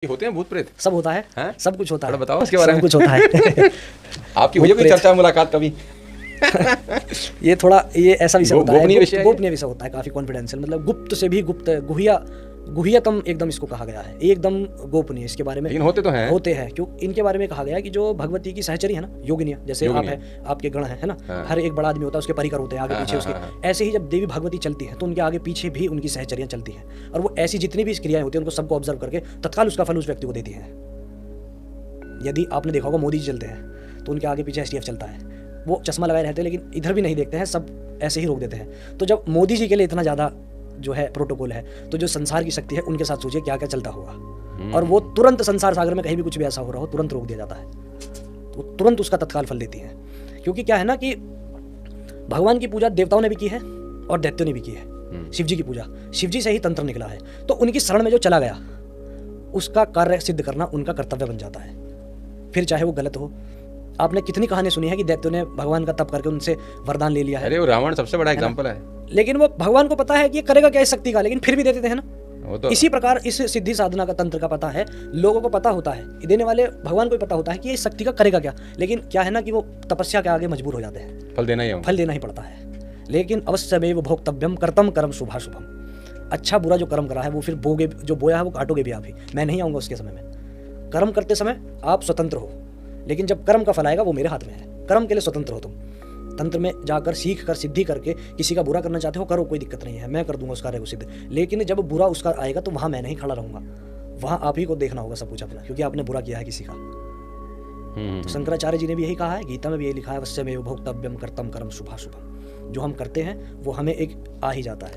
होते हैं भूत प्रेत? सब होता है, हैं? सब कुछ होता है। थोड़ा बताओ इसके बारे में। सब कुछ होता है। आपकी हुई है कोई चर्चा मुलाकात कभी? ये थोड़ा ये ऐसा विषय होता है, गोपनीय विषय है ये? गोपनीय विषय होता है, काफी कॉन्फिडेंशियल, मतलब गुप्त से भी गुप्त, गुह्यतम एकदम इसको कहा गया है, एकदम गोपनीय। इसके बारे में लेकिन होते तो हैं। होते हैं, क्यों इनके बारे में कहा गया है कि जो भगवती की सहचरी है ना, योगिनियां, जैसे आप योगिनियां। है, आपके गण है ना, हाँ। हर एक बड़ा आदमी होता है, उसके परिकर होते हैं आगे हाँ, पीछे हाँ, उसके। हाँ, ऐसे ही जब देवी भगवती चलती है तो उनके आगे पीछे भी उनकी सहचरियां चलती हैं, और वो ऐसी जितनी भी क्रियाएं होती हैं उनको सबको ऑब्जर्व करके तत्काल उसका फल उस व्यक्ति को देती है। यदि आपने देखा होगा मोदी जी चलते हैं तो उनके आगे पीछे एसटीएफ चलता है, वो चश्मा लगाए रहते हैं लेकिन इधर भी नहीं देखते हैं, सब ऐसे ही रोक देते हैं। तो जब मोदी जी के लिए इतना ज़्यादा जो है प्रोटोकॉल है, तो जो संसार की शक्ति है उनके साथ सोचिए क्या क्या चलता होगा। और वो तुरंत संसार सागर में कहीं भी कुछ भी ऐसा हो रहा हो तुरंत रोक दिया जाता है, तो तुरंत उसका तत्काल फल देती है। क्योंकि क्या है ना कि भगवान की पूजा देवताओं ने भी की है और दैत्यों ने भी की है। शिव जी की पूजा, शिव जी से ही तंत्र निकला है, तो उनकी शरण में जो चला गया उसका कार्य सिद्ध करना उनका कर्तव्य बन जाता है, फिर चाहे वो गलत हो। आपने कितनी कहानी सुनी है कि दैत्यों ने भगवान का तप करके उनसे वरदान ले लिया है। अरे वो रावण सबसे बड़ा एग्जाम्पल है। लेकिन वो भगवान को पता है कि ये करेगा क्या इस शक्ति का, लेकिन फिर भी दे देते हैं ना। वो तो इसी प्रकार इस सिद्धि साधना का तंत्र का पता है, लोगों को पता होता है, देने वाले भगवान को भी पता होता है कि ये इस शक्ति का करेगा क्या, लेकिन क्या है ना कि वो तपस्या के आगे मजबूर हो जाते हैं, फल देना ही है। फल देना ही पड़ता है। लेकिन अवश्यमेव भोक्तव्यम कर्तम कर्म शुभाशुभम, अच्छा बुरा जो कर्म करा है वो फिर बोगे, जो बोया है वो काटोगे भी आप ही, मैं नहीं आऊँगा उसके समय में। कर्म करते समय आप स्वतंत्र हो, लेकिन जब कर्म का फल आएगा वो मेरे हाथ में है। कर्म के लिए स्वतंत्र हो तुम, तंत्र में जाकर सीख कर सिद्धि करके किसी का बुरा करना चाहते हो करो, कोई दिक्कत नहीं है, मैं कर दूंगा उस कार्य को सिद्ध। लेकिन जब बुरा उसका आएगा तो वहां मैं नहीं खड़ा रहूंगा, वहां आप ही को देखना होगा सब कुछ अपना, क्योंकि आपने बुरा किया है किसी का। तो शंकराचार्य जी ने भी यही कहा है, गीता में भी यही लिखा है, अवश्यमेव भोक्तव्यम कर्तम कर्म शुभाशुभम। जो हम करते हैं वो हमें एक आ ही जाता है।